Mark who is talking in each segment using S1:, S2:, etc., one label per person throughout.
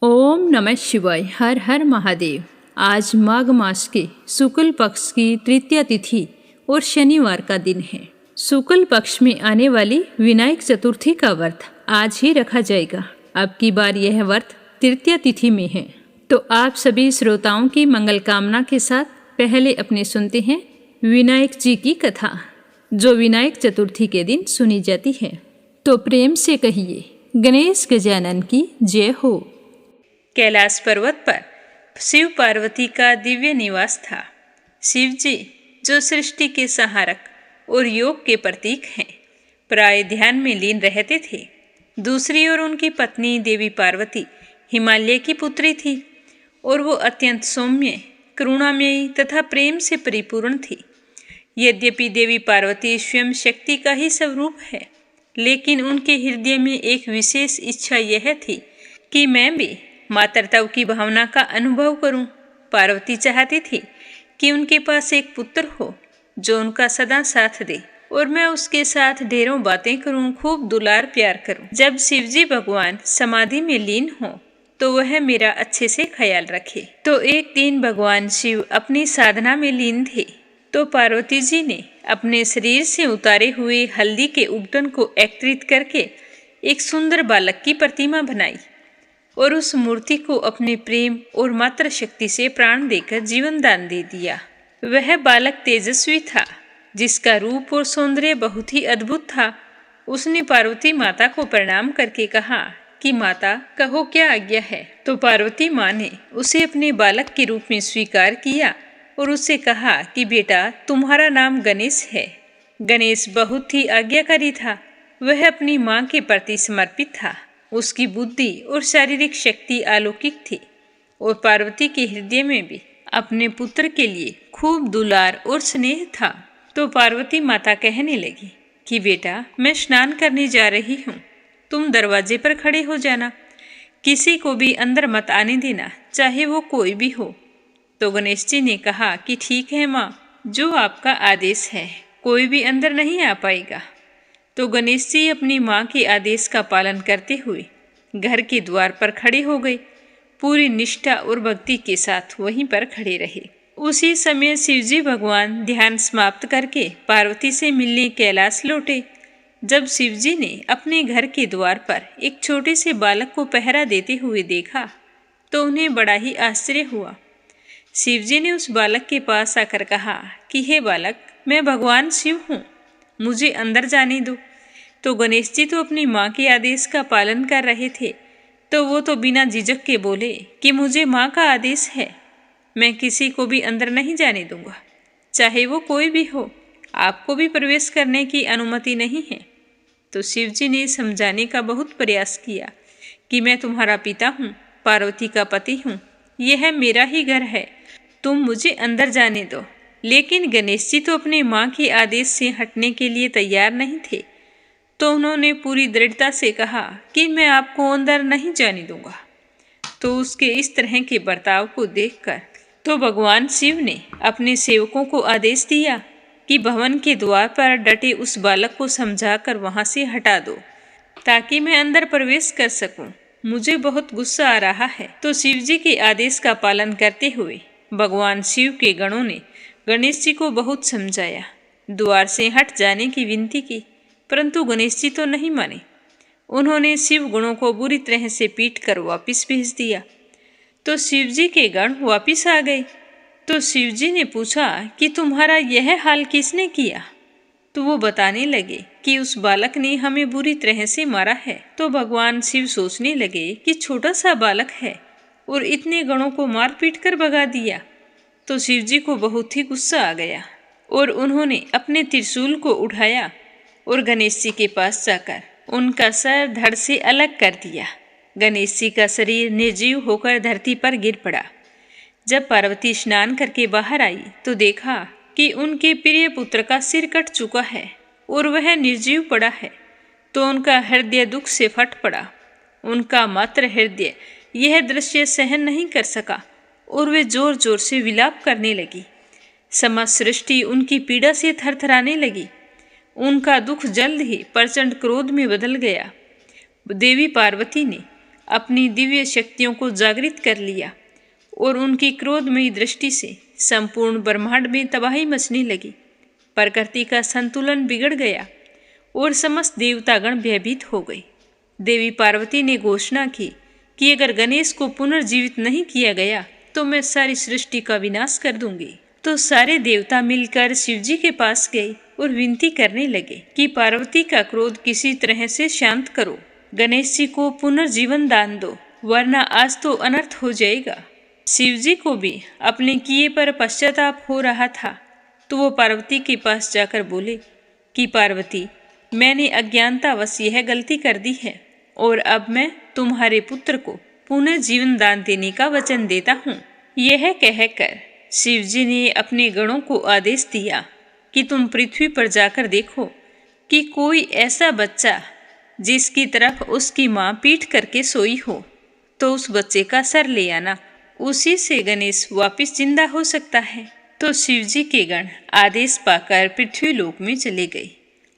S1: ओम नमः शिवाय। हर हर महादेव। आज माघ मास के शुक्ल पक्ष की तृतीया तिथि और शनिवार का दिन है। शुक्ल पक्ष में आने वाली विनायक चतुर्थी का व्रत आज ही रखा जाएगा। अब की बार यह व्रत तृतीया तिथि में है। तो आप सभी श्रोताओं की मंगल कामना के साथ पहले अपने सुनते हैं विनायक जी की कथा, जो विनायक चतुर्थी के दिन सुनी जाती है। तो प्रेम से कहिए, गणेश गजानन की जय हो।
S2: कैलाश पर्वत पर शिव पार्वती का दिव्य निवास था। शिव जी, जो सृष्टि के संहारक और योग के प्रतीक हैं, प्राय ध्यान में लीन रहते थे। दूसरी ओर उनकी पत्नी देवी पार्वती हिमालय की पुत्री थी और वो अत्यंत सौम्य, करुणामयी तथा प्रेम से परिपूर्ण थी। यद्यपि देवी पार्वती स्वयं शक्ति का ही स्वरूप है, लेकिन उनके हृदय में एक विशेष इच्छा यह थी कि मैं भी मातृत्व की भावना का अनुभव करूं। पार्वती चाहती थी कि उनके पास एक पुत्र हो जो उनका सदा साथ दे और मैं उसके साथ ढेरों बातें करूं, खूब दुलार प्यार करूं। जब शिवजी भगवान समाधि में लीन हो तो वह मेरा अच्छे से ख्याल रखे। तो एक दिन भगवान शिव अपनी साधना में लीन थे, तो पार्वती जी ने अपने शरीर से उतारे हुए हल्दी के उपटन को एकत्रित करके एक सुंदर बालक की प्रतिमा बनाई और उस मूर्ति को अपने प्रेम और मातृ शक्ति से प्राण देकर जीवन दान दे दिया। वह बालक तेजस्वी था, जिसका रूप और सौंदर्य बहुत ही अद्भुत था। उसने पार्वती माता को प्रणाम करके कहा कि माता, कहो क्या आज्ञा है। तो पार्वती माँ ने उसे अपने बालक के रूप में स्वीकार किया और उससे कहा कि बेटा, तुम्हारा नाम गणेश है। गणेश बहुत ही आज्ञाकारी था। वह अपनी माँ के प्रति समर्पित था। उसकी बुद्धि और शारीरिक शक्ति अलौकिक थी और पार्वती के हृदय में भी अपने पुत्र के लिए खूब दुलार और स्नेह था। तो पार्वती माता कहने लगी कि बेटा, मैं स्नान करने जा रही हूँ, तुम दरवाजे पर खड़े हो जाना, किसी को भी अंदर मत आने देना, चाहे वो कोई भी हो। तो गणेश जी ने कहा कि ठीक है माँ, जो आपका आदेश है, कोई भी अंदर नहीं आ पाएगा। तो गणेश जी अपनी माँ के आदेश का पालन करते हुए घर के द्वार पर खड़े हो गए। पूरी निष्ठा और भक्ति के साथ वहीं पर खड़े रहे। उसी समय शिवजी भगवान ध्यान समाप्त करके पार्वती से मिलने कैलाश लौटे। जब शिवजी ने अपने घर के द्वार पर एक छोटे से बालक को पहरा देते हुए देखा तो उन्हें बड़ा ही आश्चर्य हुआ। शिवजी ने उस बालक के पास आकर कहा कि हे बालक, मैं भगवान शिव हूँ, मुझे अंदर जाने दो। तो गणेश जी तो अपनी माँ के आदेश का पालन कर रहे थे, तो वो तो बिना झिझक के बोले कि मुझे माँ का आदेश है, मैं किसी को भी अंदर नहीं जाने दूंगा, चाहे वो कोई भी हो, आपको भी प्रवेश करने की अनुमति नहीं है। तो शिव जी ने समझाने का बहुत प्रयास किया कि मैं तुम्हारा पिता हूँ, पार्वती का पति हूँ, यह मेरा ही घर है, तुम मुझे अंदर जाने दो। लेकिन गणेश जी तो अपने माँ के आदेश से हटने के लिए तैयार नहीं थे, तो उन्होंने पूरी दृढ़ता से कहा कि मैं आपको अंदर नहीं जाने दूंगा। तो उसके इस तरह के बर्ताव को देखकर तो भगवान शिव ने अपने सेवकों को आदेश दिया कि भवन के द्वार पर डटे उस बालक को समझाकर वहां से हटा दो, ताकि मैं अंदर प्रवेश कर सकूं। मुझे बहुत गुस्सा आ रहा है। तो शिव जी के आदेश का पालन करते हुए भगवान शिव के गणों ने गणेश जी को बहुत समझाया, द्वार से हट जाने की विनती की, परंतु गणेश जी तो नहीं माने। उन्होंने शिव गणों को बुरी तरह से पीट कर वापिस भेज दिया। तो शिव जी के गण वापिस आ गए। तो शिव जी ने पूछा कि तुम्हारा यह हाल किसने किया। तो वो बताने लगे कि उस बालक ने हमें बुरी तरह से मारा है। तो भगवान शिव सोचने लगे कि छोटा सा बालक है और इतने गणों को मार पीट कर भगा दिया। तो शिव जी को बहुत ही गुस्सा आ गया और उन्होंने अपने त्रिशूल को उठाया और गणेश जी के पास जाकर उनका सर धड़ से अलग कर दिया। गणेश जी का शरीर निर्जीव होकर धरती पर गिर पड़ा। जब पार्वती स्नान करके बाहर आई तो देखा कि उनके प्रिय पुत्र का सिर कट चुका है और वह निर्जीव पड़ा है। तो उनका हृदय दुख से फट पड़ा। उनका मात्र हृदय यह दृश्य सहन नहीं कर सका और वे जोर जोर से विलाप करने लगी। समस्त सृष्टि उनकी पीड़ा से थरथराने लगी। उनका दुख जल्द ही प्रचंड क्रोध में बदल गया। देवी पार्वती ने अपनी दिव्य शक्तियों को जागृत कर लिया और उनकी क्रोधमयी दृष्टि से संपूर्ण ब्रह्मांड में तबाही मचने लगी। प्रकृति का संतुलन बिगड़ गया और समस्त देवतागण भयभीत हो गए। देवी पार्वती ने घोषणा की कि अगर गणेश को पुनर्जीवित नहीं किया गया तो मैं सारी सृष्टि का विनाश कर दूंगी। तो सारे देवता मिलकर शिवजी के पास गए और विनती करने लगे कि पार्वती का क्रोध किसी तरह से शांत करो, गणेश जी को पुनर्जीवन दान दो, वरना आज तो अनर्थ हो जाएगा। शिवजी को भी अपने किए पर पश्चाताप हो रहा था, तो वो पार्वती के पास जाकर बोले कि पार्वती, मैंने अज्ञानतावश यह गलती कर दी है और अब मैं तुम्हारे पुत्र को पुनः जीवन दान देने का वचन देता हूँ। यह कहकर शिवजी ने अपने गणों को आदेश दिया कि तुम पृथ्वी पर जाकर देखो कि कोई ऐसा बच्चा जिसकी तरफ उसकी माँ पीठ करके सोई हो, तो उस बच्चे का सर ले आना, उसी से गणेश वापिस जिंदा हो सकता है। तो शिवजी के गण आदेश पाकर पृथ्वी लोक में चले गए।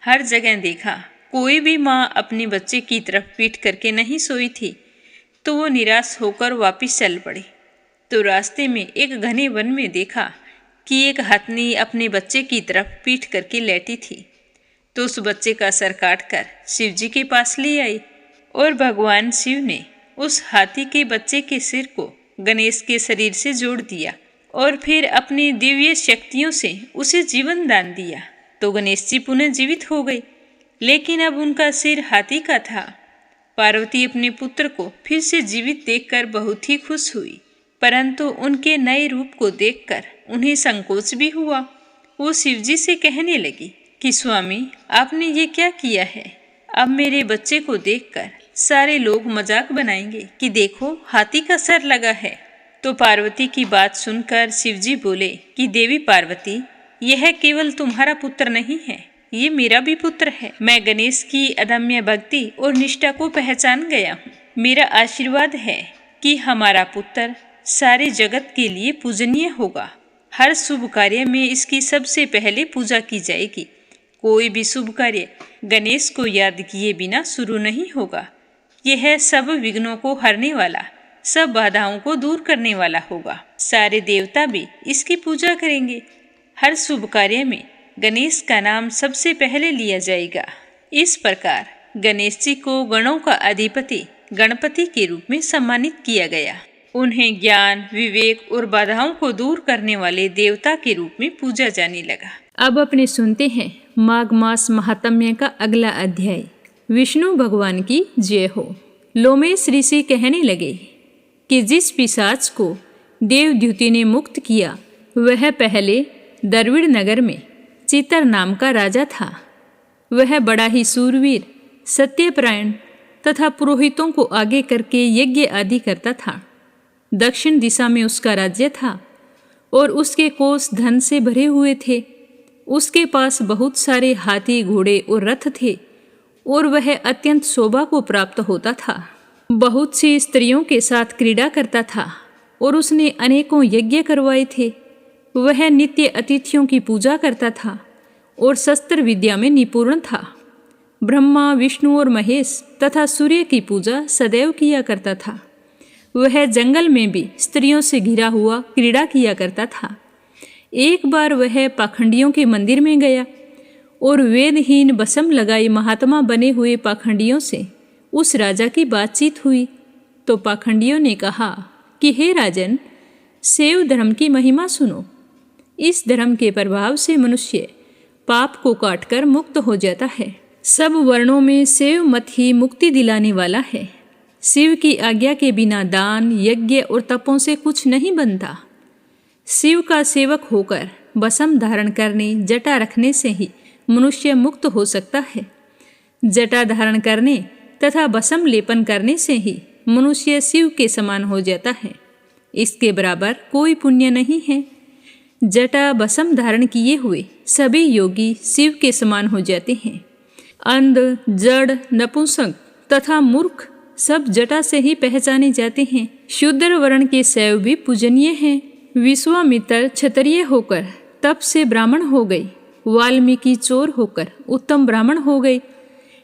S2: हर जगह देखा कोई भी माँ अपने बच्चे की तरफ पीठ करके नहीं सोई थी, तो वो निराश होकर वापिस चल पड़े। तो रास्ते में एक घने वन में देखा कि एक हथनी अपने बच्चे की तरफ पीठ करके लेटी थी। तो उस बच्चे का सर काटकर शिवजी के पास ले आई और भगवान शिव ने उस हाथी के बच्चे के सिर को गणेश के शरीर से जोड़ दिया और फिर अपनी दिव्य शक्तियों से उसे जीवन दान दिया। तो गणेश जी पुनः जीवित हो गए, लेकिन अब उनका सिर हाथी का था। पार्वती अपने पुत्र को फिर से जीवित देखकर बहुत ही खुश हुई, परंतु उनके नए रूप को देखकर उन्हें संकोच भी हुआ। वो शिवजी से कहने लगी कि स्वामी, आपने ये क्या किया है? अब मेरे बच्चे को देखकर सारे लोग मजाक बनाएंगे कि देखो हाथी का सर लगा है। तो पार्वती की बात सुनकर शिवजी बोले कि देवी पार्वती, यह केवल तुम्हारा पुत्र नहीं है, ये मेरा भी पुत्र है। मैं गणेश की अदम्य भक्ति और निष्ठा को पहचान गया हूँ। मेरा आशीर्वाद है कि हमारा पुत्र सारे जगत के लिए पूजनीय होगा। हर शुभ कार्य में इसकी सबसे पहले पूजा की जाएगी। कोई भी शुभ कार्य गणेश को याद किए बिना शुरू नहीं होगा। यह सब विघ्नों को हरने वाला, सब बाधाओं को दूर करने वाला होगा। सारे देवता भी इसकी पूजा करेंगे। हर शुभ कार्य में गणेश का नाम सबसे पहले लिया जाएगा। इस प्रकार गणेश जी को गणों का अधिपति गणपति के रूप में सम्मानित किया गया। उन्हें ज्ञान, विवेक और बाधाओं को दूर करने वाले देवता के रूप में पूजा जाने लगा।
S1: अब अपने सुनते हैं माघ मास महात्म्य का अगला अध्याय। विष्णु भगवान की जय हो। लोमेश ऋषि कहने लगे कि जिस पिशाच को देवद्युति ने मुक्त किया, वह पहले द्रविड़ नगर में चितर नाम का राजा था। वह बड़ा ही सूरवीर, सत्यपरायण तथा पुरोहितों को आगे करके यज्ञ आदि करता था। दक्षिण दिशा में उसका राज्य था और उसके कोष धन से भरे हुए थे। उसके पास बहुत सारे हाथी, घोड़े और रथ थे और वह अत्यंत शोभा को प्राप्त होता था। बहुत सी स्त्रियों के साथ क्रीड़ा करता था और उसने अनेकों यज्ञ करवाए थे। वह नित्य अतिथियों की पूजा करता था और शस्त्र विद्या में निपुण था। ब्रह्मा, विष्णु और महेश तथा सूर्य की पूजा सदैव किया करता था। वह जंगल में भी स्त्रियों से घिरा हुआ क्रीड़ा किया करता था। एक बार वह पाखंडियों के मंदिर में गया और वेदहीन बसम लगाए महात्मा बने हुए पाखंडियों से उस राजा की बातचीत हुई। तो पाखंडियों ने कहा कि हे राजन, शैव धर्म की महिमा सुनो। इस धर्म के प्रभाव से मनुष्य पाप को काटकर मुक्त हो जाता है। सब वर्णों में शैव मत ही मुक्ति दिलाने वाला है। शिव की आज्ञा के बिना दान, यज्ञ और तपों से कुछ नहीं बनता। शिव का सेवक होकर बसम धारण करने, जटा रखने से ही मनुष्य मुक्त हो सकता है। जटा धारण करने तथा बसम लेपन करने से ही मनुष्य शिव के समान हो जाता है। इसके बराबर कोई पुण्य नहीं है। जटा बसम धारण किए हुए सभी योगी शिव के समान हो जाते हैं। अंध, जड़, नपुंसक तथा मूर्ख सब जटा से ही पहचाने जाते हैं। शूद्र वर्ण के शैव भी पूजनीय हैं। विश्वामित्र क्षत्रिय होकर तप से ब्राह्मण हो गए। वाल्मीकि चोर होकर उत्तम ब्राह्मण हो गए।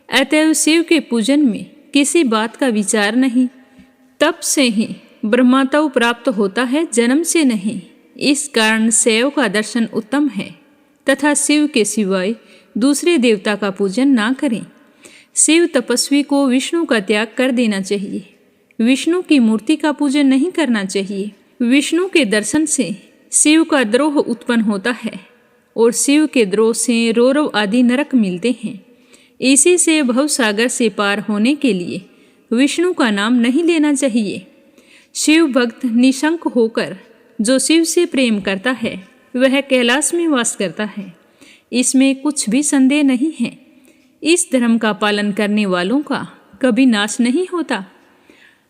S1: अतएव शिव के पूजन में किसी बात का विचार नहीं। तप से ही ब्रह्मत्व प्राप्त होता है, जन्म से नहीं। इस कारण शैव का दर्शन उत्तम है तथा शिव के सिवाय दूसरे देवता का पूजन ना करें। शिव तपस्वी को विष्णु का त्याग कर देना चाहिए। विष्णु की मूर्ति का पूजन नहीं करना चाहिए। विष्णु के दर्शन से शिव का द्रोह उत्पन्न होता है और शिव के द्रोह से रौरव आदि नरक मिलते हैं। इसी से भवसागर से पार होने के लिए विष्णु का नाम नहीं लेना चाहिए। शिव भक्त निशंक होकर जो शिव से प्रेम करता है वह कैलाश में वास करता है, इसमें कुछ भी संदेह नहीं है। इस धर्म का पालन करने वालों का कभी नाश नहीं होता।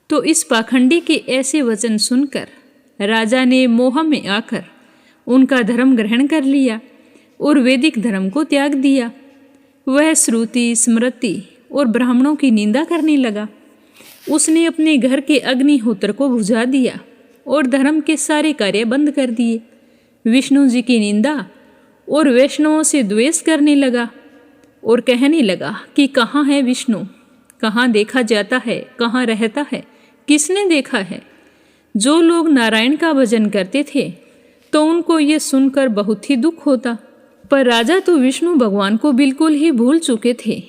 S1: तो इस पाखंडी के ऐसे वचन सुनकर राजा ने मोह में आकर उनका धर्म ग्रहण कर लिया और वैदिक धर्म को त्याग दिया। वह श्रुति, स्मृति और ब्राह्मणों की निंदा करने लगा। उसने अपने घर के अग्निहोत्र को बुझा दिया और धर्म के सारे कार्य बंद कर दिए। विष्णु जी की निंदा और वैष्णवों से द्वेष करने लगा और कहने लगा कि कहाँ है विष्णु, कहाँ देखा जाता है, कहाँ रहता है, किसने देखा है। जो लोग नारायण का भजन करते थे तो उनको ये सुनकर बहुत ही दुख होता, पर राजा तो विष्णु भगवान को बिल्कुल ही भूल चुके थे।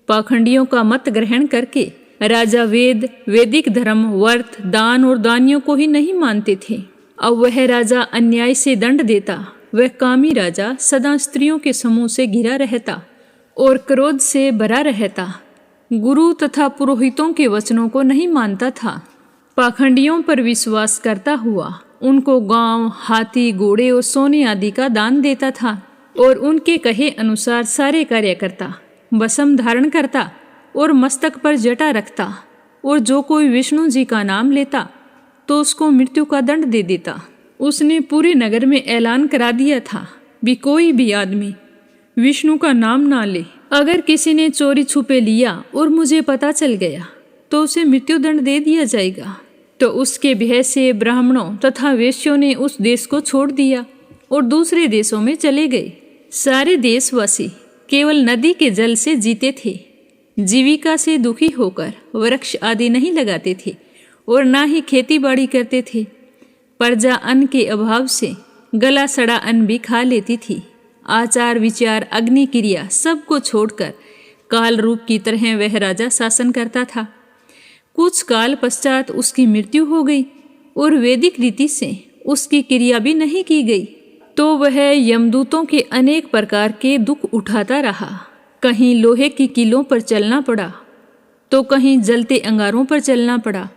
S1: पाखंडियों का मत ग्रहण करके राजा वेद, वैदिक धर्म, व्रत, दान और दानियों को ही नहीं मानते थे। अब वह राजा अन्याय से दंड देता। वह कामी राजा सदा स्त्रियों के समूह से घिरा रहता और क्रोध से भरा रहता। गुरु तथा पुरोहितों के वचनों को नहीं मानता था। पाखंडियों पर विश्वास करता हुआ उनको गांव, हाथी, घोड़े और सोने आदि का दान देता था और उनके कहे अनुसार सारे कार्य करता। भस्म धारण करता और मस्तक पर जटा रखता और जो कोई विष्णु जी का नाम लेता तो उसको मृत्यु का दंड दे देता। उसने पूरे नगर में ऐलान करा दिया था भी कोई भी आदमी विष्णु का नाम ना ले। अगर किसी ने चोरी छुपे लिया और मुझे पता चल गया तो उसे मृत्यु दंड दे दिया जाएगा। तो उसके भय से ब्राह्मणों तथा वेश्यों ने उस देश को छोड़ दिया और दूसरे देशों में चले गए। सारे देशवासी केवल नदी के जल से जीते थे। जीविका से दुखी होकर वृक्ष आदि नहीं लगाते थे और ना ही खेती बाड़ी करते थे। प्रजा अन्न के अभाव से गला सड़ा अन्न भी खा लेती थी। आचार, विचार, अग्नि क्रिया सबको छोड़कर काल रूप की तरह वह राजा शासन करता था। कुछ काल पश्चात उसकी मृत्यु हो गई और वैदिक रीति से उसकी क्रिया भी नहीं की गई। तो वह यमदूतों के अनेक प्रकार के दुख उठाता रहा। कहीं लोहे की कीलों पर चलना पड़ा तो कहीं जलते अंगारों पर चलना पड़ा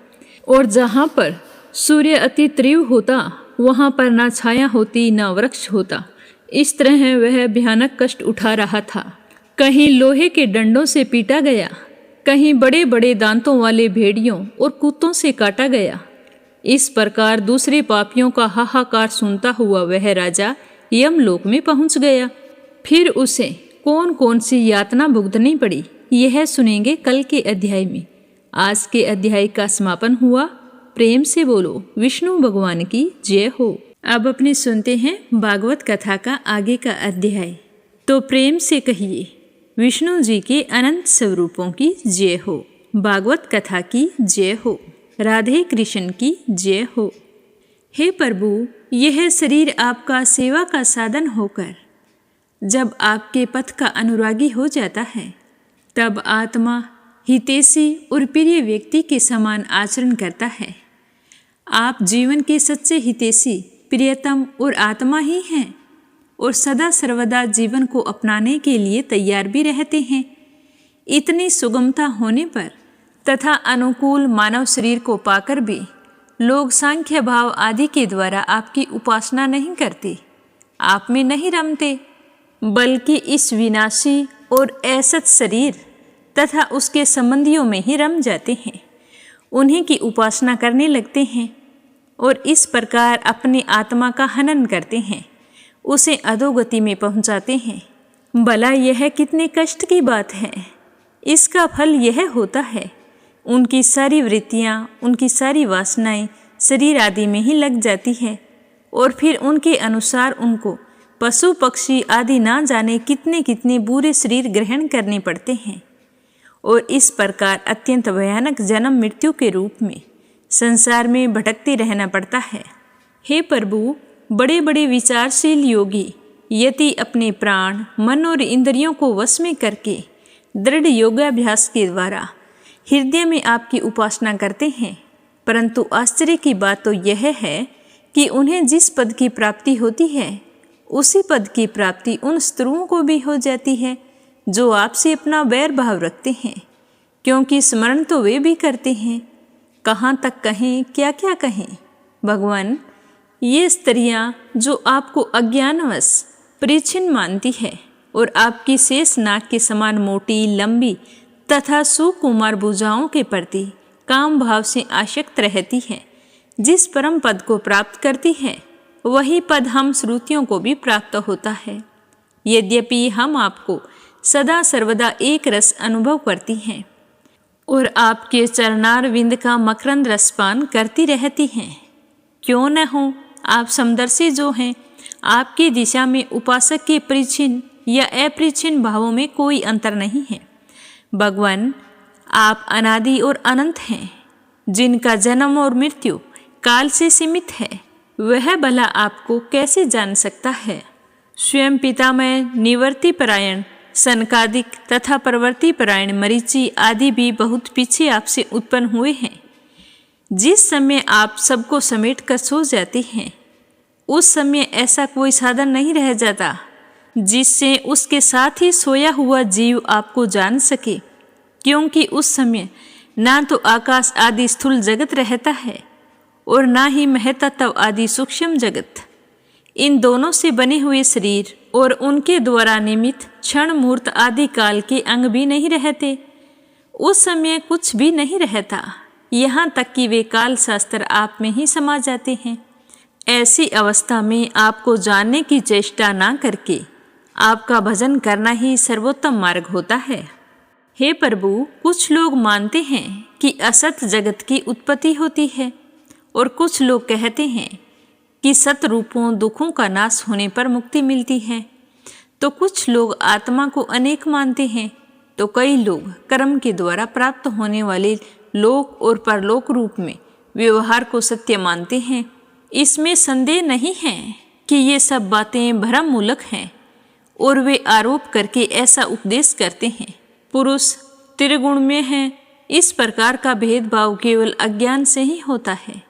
S1: और जहाँ पर सूर्य अति तीव्र होता वहाँ पर ना छाया होती ना वृक्ष होता। इस तरह वह भयानक कष्ट उठा रहा था। कहीं लोहे के डंडों से पीटा गया, कहीं बड़े बड़े दांतों वाले भेड़ियों और कुत्तों से काटा गया। इस प्रकार दूसरे पापियों का हाहाकार सुनता हुआ वह राजा यमलोक में पहुंच गया। फिर उसे कौन कौन सी यातना भुगतनी पड़ी यह सुनेंगे कल के अध्याय में। आज के अध्याय का समापन हुआ। प्रेम से बोलो विष्णु भगवान की जय हो। अब अपने सुनते हैं भागवत कथा का आगे का अध्याय। तो प्रेम से कहिए विष्णु जी के अनंत स्वरूपों की जय हो। भागवत कथा की जय हो। राधे कृष्ण की जय हो। हे प्रभु, यह शरीर आपका सेवा का साधन होकर जब आपके पथ का अनुरागी हो जाता है तब आत्मा हितैषी और प्रिय व्यक्ति के समान आचरण करता है। आप जीवन के सच्चे हितैषी, प्रियतम और आत्मा ही हैं और सदा सर्वदा जीवन को अपनाने के लिए तैयार भी रहते हैं। इतनी सुगमता होने पर तथा अनुकूल मानव शरीर को पाकर भी लोग सांख्य भाव आदि के द्वारा आपकी उपासना नहीं करते, आप में नहीं रमते, बल्कि इस विनाशी और असत शरीर तथा उसके संबंधियों में ही रम जाते हैं। उन्हीं की उपासना करने लगते हैं और इस प्रकार अपनी आत्मा का हनन करते हैं, उसे अधोगति में पहुंचाते हैं। भला यह कितने कष्ट की बात है। इसका फल यह होता है उनकी सारी वृत्तियाँ, उनकी सारी वासनाएं शरीर आदि में ही लग जाती है और फिर उनके अनुसार उनको पशु पक्षी आदि ना जाने कितने कितने बुरे शरीर ग्रहण करने पड़ते हैं और इस प्रकार अत्यंत भयानक जन्म मृत्यु के रूप में
S2: संसार में भटकते रहना पड़ता है। हे प्रभु, बड़े बड़े विचारशील योगी यदि अपने प्राण, मन और इंद्रियों को वश में करके दृढ़ योगाभ्यास के द्वारा हृदय में आपकी उपासना करते हैं, परंतु आश्चर्य की बात तो यह है कि उन्हें जिस पद की प्राप्ति होती है उसी पद की प्राप्ति उन स्त्रुओं को भी हो जाती है जो आपसे अपना वैर भाव रखते हैं, क्योंकि स्मरण तो वे भी करते हैं। कहाँ तक कहें, क्या क्या कहें। भगवान, ये स्त्रियां जो आपको अज्ञानवश परिच्छिन्न मानती है और आपकी शेष नाग के समान मोटी, लंबी तथा सुकुमार भुजाओं के प्रति काम भाव से आसक्त रहती है, जिस परम पद को प्राप्त करती है वही पद हम श्रुतियों को भी प्राप्त होता है। यद्यपि हम आपको सदा सर्वदा एक रस अनुभव करती हैं और आपके चरणार विंद का मकरंद रसपान करती रहती हैं, क्यों न हो आप समदर्शी जो हैं, आपकी दिशा में उपासक के परिच्छिन्न या अपरिच्छिन्न भावों में कोई अंतर नहीं है। भगवान, आप अनादि और अनंत हैं, जिनका जन्म और मृत्यु काल से सीमित है, वह भला आपको कैसे जान सकता है। स्वयं पितामह निवर्ति परायण सनकादिक तथा परवर्ती परायण मरीचि आदि भी बहुत पीछे आपसे उत्पन्न हुए हैं। जिस समय आप सबको समेट कर सो जाते हैं, उस समय ऐसा कोई साधन नहीं रह जाता जिससे उसके साथ ही सोया हुआ जीव आपको जान सके, क्योंकि उस समय ना तो आकाश आदि स्थूल जगत रहता है और ना ही महतत्व आदि सूक्ष्म जगत। इन दोनों से बने हुए शरीर और उनके द्वारा निमित्त क्षण मूर्त आदि काल के अंग भी नहीं रहते। उस समय कुछ भी नहीं रहता, यहाँ तक कि वे काल शास्त्र आप में ही समा जाते हैं। ऐसी अवस्था में आपको जानने की चेष्टा ना करके आपका भजन करना ही सर्वोत्तम मार्ग होता है। हे प्रभु, कुछ लोग मानते हैं कि असत जगत की उत्पत्ति होती है और कुछ लोग कहते हैं कि सत रूपों दुखों का नाश होने पर मुक्ति मिलती है, तो कुछ लोग आत्मा को अनेक मानते हैं, तो कई लोग कर्म के द्वारा प्राप्त होने वाले लोक और परलोक रूप में व्यवहार को सत्य मानते हैं। इसमें संदेह नहीं है कि ये सब बातें भ्रम मूलक हैं और वे आरोप करके ऐसा उपदेश करते हैं। पुरुष त्रिगुण में है, इस प्रकार का भेदभाव केवल अज्ञान से ही होता है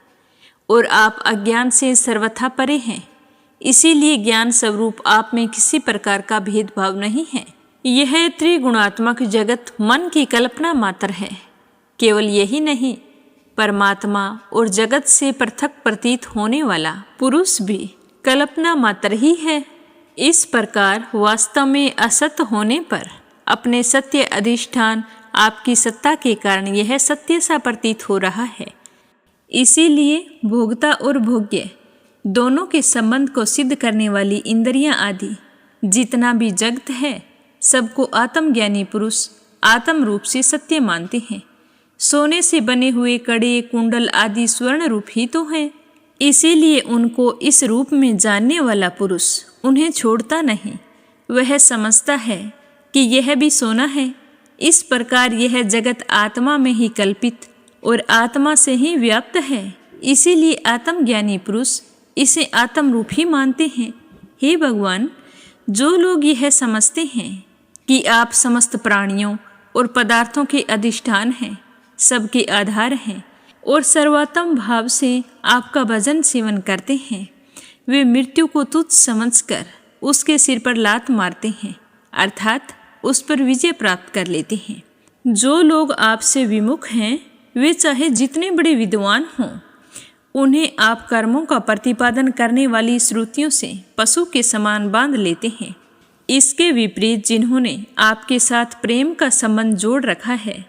S2: और आप अज्ञान से सर्वथा परे हैं, इसीलिए ज्ञान स्वरूप आप में किसी प्रकार का भेदभाव नहीं है। यह त्रिगुणात्मक जगत मन की कल्पना मात्र है। केवल यही नहीं, परमात्मा और जगत से पृथक प्रतीत होने वाला पुरुष भी कल्पना मात्र ही है। इस प्रकार वास्तव में असत होने पर अपने सत्य अधिष्ठान आपकी सत्ता के कारण यह सत्य सा प्रतीत हो रहा है। इसीलिए भोक्ता और भोग्य दोनों के संबंध को सिद्ध करने वाली इंद्रियां आदि जितना भी जगत है, सबको आत्मज्ञानी पुरुष आत्म रूप से सत्य मानते हैं। सोने से बने हुए कड़े, कुंडल आदि स्वर्ण रूप ही तो हैं। इसीलिए उनको इस रूप में जानने वाला पुरुष उन्हें छोड़ता नहीं। वह समझता है कि यह भी सोना है। इस प्रकार यह जगत आत्मा में ही कल्पित और आत्मा से ही व्याप्त है। इसीलिए आत्मज्ञानी पुरुष इसे आत्म रूप ही मानते हैं। हे भगवान, जो लोग यह समझते हैं कि आप समस्त प्राणियों और पदार्थों के अधिष्ठान हैं, सबके आधार हैं और सर्वोत्तम भाव से आपका भजन सेवन करते हैं, वे मृत्यु को तुच्छ समझकर उसके सिर पर लात मारते हैं, अर्थात उस पर विजय प्राप्त कर लेते हैं। जो लोग आपसे विमुख हैं, वे चाहे जितने बड़े विद्वान हों, उन्हें आप कर्मों का प्रतिपादन करने वाली श्रुतियों से पशु के समान बांध लेते हैं। इसके विपरीत जिन्होंने आपके साथ प्रेम का संबंध जोड़ रखा है,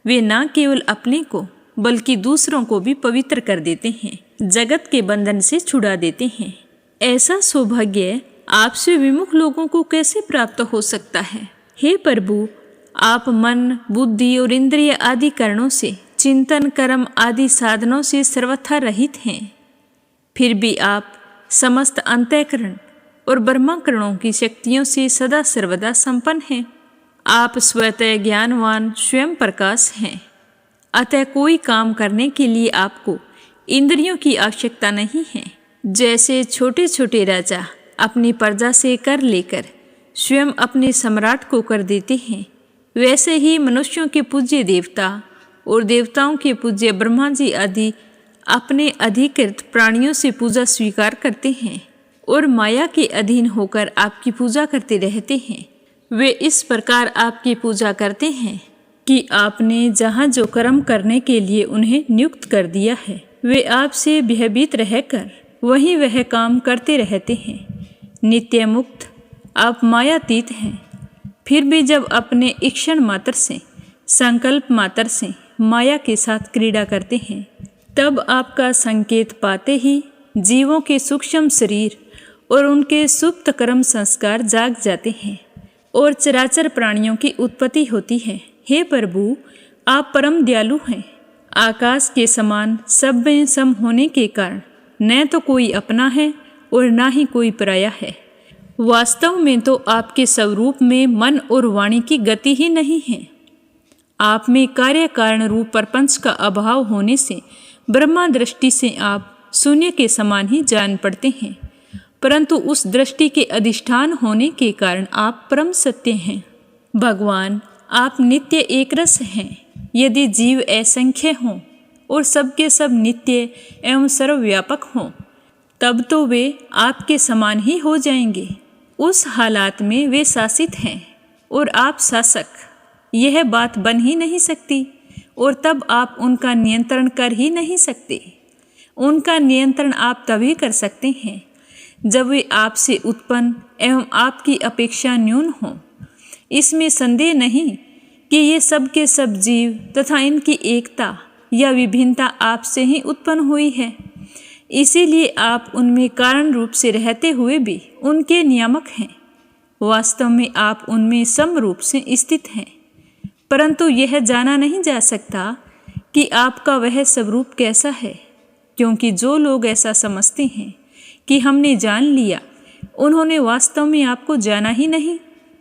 S2: वे न केवल अपने को बल्कि दूसरों को भी पवित्र कर देते हैं, जगत के बंधन से छुड़ा देते हैं। ऐसा सौभाग्य आपसे विमुख लोगों को कैसे प्राप्त हो सकता है? हे प्रभु, आप मन, बुद्धि और इंद्रिय आदि कारणों से, चिंतन, कर्म आदि साधनों से सर्वथा रहित हैं। फिर भी आप समस्त अंतःकरण और ब्रह्माकरणों की शक्तियों से सदा सर्वदा संपन्न हैं। आप स्वतः ज्ञानवान स्वयं प्रकाश हैं।
S1: अतः कोई काम करने के लिए आपको इंद्रियों की आवश्यकता नहीं है। जैसे छोटे छोटे राजा अपनी प्रजा से कर लेकर स्वयं अपने सम्राट को कर देते हैं, वैसे ही मनुष्यों के पूज्य देवता और देवताओं के पूज्य ब्रह्मा जी आदि अपने अधिकृत प्राणियों से पूजा स्वीकार करते हैं और माया के अधीन होकर आपकी पूजा करते रहते हैं। वे इस प्रकार आपकी पूजा करते हैं कि आपने जहाँ जो कर्म करने के लिए उन्हें नियुक्त कर दिया है, वे आपसे भयभीत रहकर वहीं वह काम करते रहते हैं। नित्य मुक्त आप मायातीत हैं, फिर भी जब अपने इक्षण मात्र से, संकल्प मात्र से माया के साथ क्रीड़ा करते हैं, तब आपका संकेत पाते ही जीवों के सूक्ष्म शरीर और उनके सुप्त कर्म संस्कार जाग जाते हैं और चराचर प्राणियों की उत्पत्ति होती है। हे प्रभु, आप परम दयालु हैं। आकाश के समान सब में सम होने के कारण न तो कोई अपना है और न ही कोई पराया है। वास्तव में तो आपके स्वरूप में मन और वाणी की गति ही नहीं है। आप में कार्य कारण रूप प्रपंच का अभाव होने से ब्रह्मा दृष्टि से आप शून्य के समान ही जान पड़ते हैं, परंतु उस दृष्टि के अधिष्ठान होने के कारण आप परम सत्य हैं। भगवान, आप नित्य एकरस हैं। यदि जीव असंख्य हों और सबके सब नित्य एवं सर्वव्यापक हों, तब तो वे आपके समान ही हो जाएंगे। उस हालात में वे शासित हैं और आप शासक, यह बात बन ही नहीं सकती, और तब आप उनका नियंत्रण कर ही नहीं सकते। उनका नियंत्रण आप तभी कर सकते हैं जब वे आपसे उत्पन्न एवं आपकी अपेक्षा न्यून हों। इसमें संदेह नहीं कि ये सब के सब जीव तथा इनकी एकता या विभिन्नता आपसे ही उत्पन्न हुई है। इसीलिए आप उनमें कारण रूप से रहते हुए भी उनके नियामक हैं। वास्तव में आप उनमें सम रूप से स्थित हैं, परंतु यह जाना नहीं जा सकता कि आपका वह स्वरूप कैसा है, क्योंकि जो लोग ऐसा समझते हैं कि हमने जान लिया, उन्होंने वास्तव में आपको जाना ही नहीं।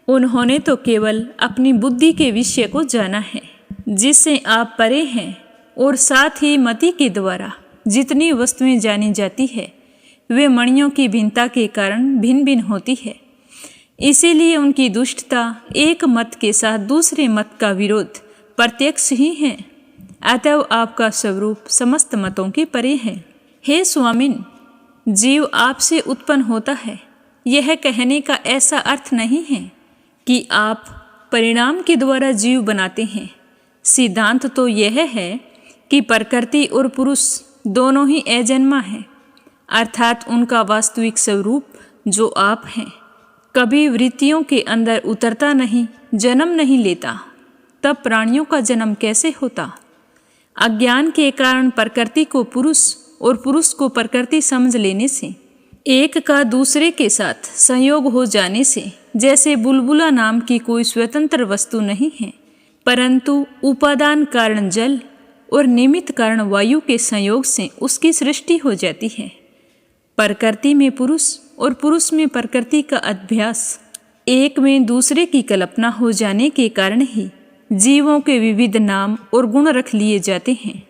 S1: उन्होंने तो केवल अपनी बुद्धि के विषय को जाना है, जिससे आप परे हैं, और साथ ही मति के द्वारा जितनी वस्तुएं जानी जाती है, वे मणियों की भिन्नता के कारण भिन्न भिन्न होती है। इसीलिए उनकी दुष्टता एक मत के साथ दूसरे मत का विरोध प्रत्यक्ष ही है। अतएव आपका स्वरूप समस्त मतों के परे है। हे स्वामिन, जीव आपसे उत्पन्न होता है, यह कहने का ऐसा अर्थ नहीं है कि आप परिणाम के द्वारा जीव बनाते हैं। सिद्धांत तो यह है कि प्रकृति और पुरुष दोनों ही अजन्मा है, अर्थात उनका वास्तविक स्वरूप जो आप हैं कभी वृत्तियों के अंदर उतरता नहीं, जन्म नहीं लेता। तब प्राणियों का जन्म कैसे होता? अज्ञान के कारण प्रकृति को पुरुष और पुरुष को प्रकृति समझ लेने से, एक का दूसरे के साथ संयोग हो जाने से, जैसे बुलबुला नाम की कोई स्वतंत्र वस्तु नहीं है, परंतु उपादान कारण जल और निमित्त कारण वायु के संयोग से उसकी सृष्टि हो जाती है। प्रकृति में पुरुष और पुरुष में प्रकृति का अभ्यास, एक में दूसरे की कल्पना हो जाने के कारण ही जीवों के विविध नाम और गुण रख लिए जाते हैं।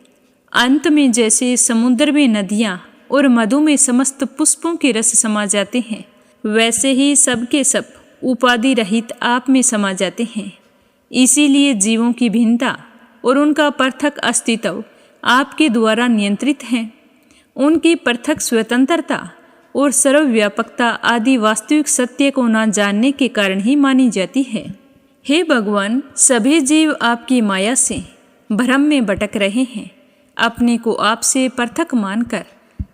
S1: अंत में जैसे समुद्र में नदियाँ और मधु में समस्त पुष्पों के रस समा जाते हैं, वैसे ही सबके सब उपाधि रहित आप में समा जाते हैं। इसीलिए जीवों की भिन्नता और उनका पृथक अस्तित्व आपके द्वारा नियंत्रित है। उनकी पृथक स्वतंत्रता और सर्वव्यापकता आदि वास्तविक सत्य को न जानने के कारण ही मानी जाती है। हे भगवान, सभी जीव आपकी माया से भ्रम में भटक रहे हैं, अपने को आपसे पृथक मानकर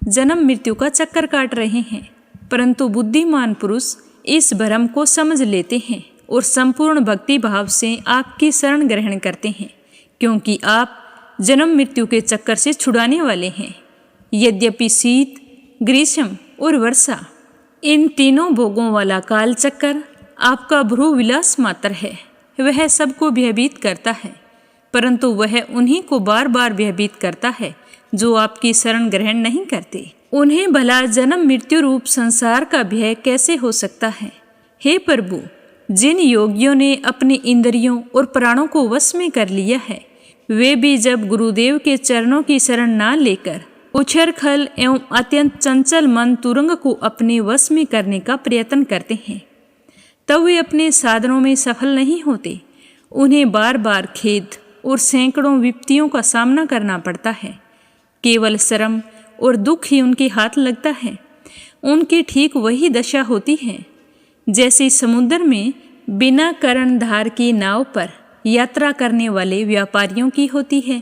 S1: जन्म मृत्यु का चक्कर काट रहे हैं, परंतु बुद्धिमान पुरुष इस भ्रम को समझ लेते हैं और संपूर्ण भक्ति भाव से आपकी शरण ग्रहण करते हैं, क्योंकि आप जन्म मृत्यु के चक्कर से छुड़ाने वाले हैं। यद्यपि शीत, ग्रीष्म और वर्षा, इन तीनों भोगों वाला काल चक्कर आपका भ्रू विलास मात्र है, वह सबको भयभीत करता है, परंतु वह उन्हीं को बार बार भयभीत करता है जो आपकी शरण ग्रहण नहीं करते। उन्हें भला जन्म मृत्यु रूप संसार का भय कैसे हो सकता है? हे प्रभु, जिन योगियों ने अपनी इंद्रियों और प्राणों को वश में कर लिया है, वे भी जब गुरुदेव के चरणों की शरण ना लेकर उछल एवं अत्यंत चंचल मन तुरंग को अपने वश में करने का प्रयत्न करते हैं, तब वे अपने साधनों में सफल नहीं होते। उन्हें बार बार खेद और सैकड़ों विपत्तियों का सामना करना पड़ता है। केवल श्रम और दुख ही उनके हाथ लगता है। उनकी ठीक वही दशा होती है जैसे समुद्र में बिना कर्णधार की नाव पर यात्रा करने वाले व्यापारियों की होती है।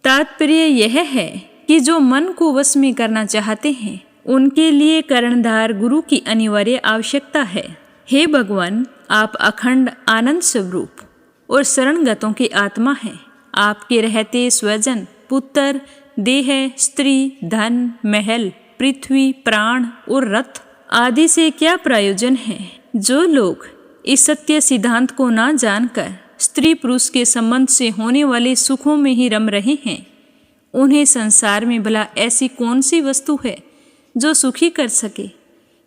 S1: तात्पर्य यह है कि जो मन को वश में करना चाहते हैं उनके लिए कर्णधार गुरु की अनिवार्य आवश्यकता है। हे भगवान, आप अखंड आनंद स्वरूप और शरणगतों के आत्मा हैं। आपके रहते स्वजन, पुत्र, देह, स्त्री, धन, महल, पृथ्वी, प्राण और रथ आदि से क्या प्रयोजन है। जो लोग इस सत्य सिद्धांत को ना जानकर स्त्री पुरुष के संबंध से होने वाले सुखों में ही रम रहे हैं, उन्हें संसार में भला ऐसी कौन सी वस्तु है जो सुखी कर सके,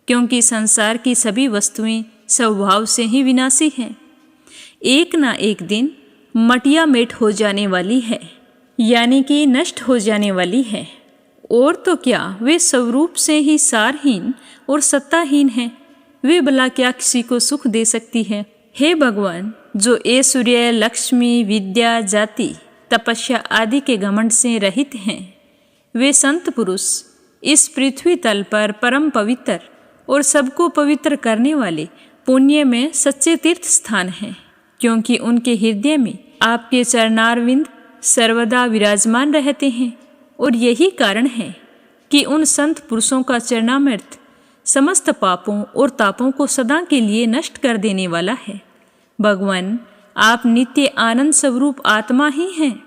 S1: क्योंकि संसार की सभी वस्तुएं स्वभाव से ही विनाशी हैं। एक ना एक दिन मटिया मेट हो जाने वाली है, यानी कि नष्ट हो जाने वाली है। और तो क्या, वे स्वरूप से ही सारहीन और सत्ताहीन हैं। वे भला क्या किसी को सुख दे सकती है। हे भगवान, जो ऐश्वर्य, लक्ष्मी, विद्या, जाति, तपस्या आदि के घमंड से रहित हैं, वे संत पुरुष इस पृथ्वी तल पर परम पवित्र और सबको पवित्र करने वाले पुण्य में सच्चे तीर्थ स्थान हैं, क्योंकि उनके हृदय में आपके चरणारविंद सर्वदा विराजमान रहते हैं। और यही कारण है कि उन संत पुरुषों का चरणामृत समस्त पापों और तापों को सदा के लिए नष्ट कर देने वाला है। भगवान, आप नित्य आनंद स्वरूप आत्मा ही हैं,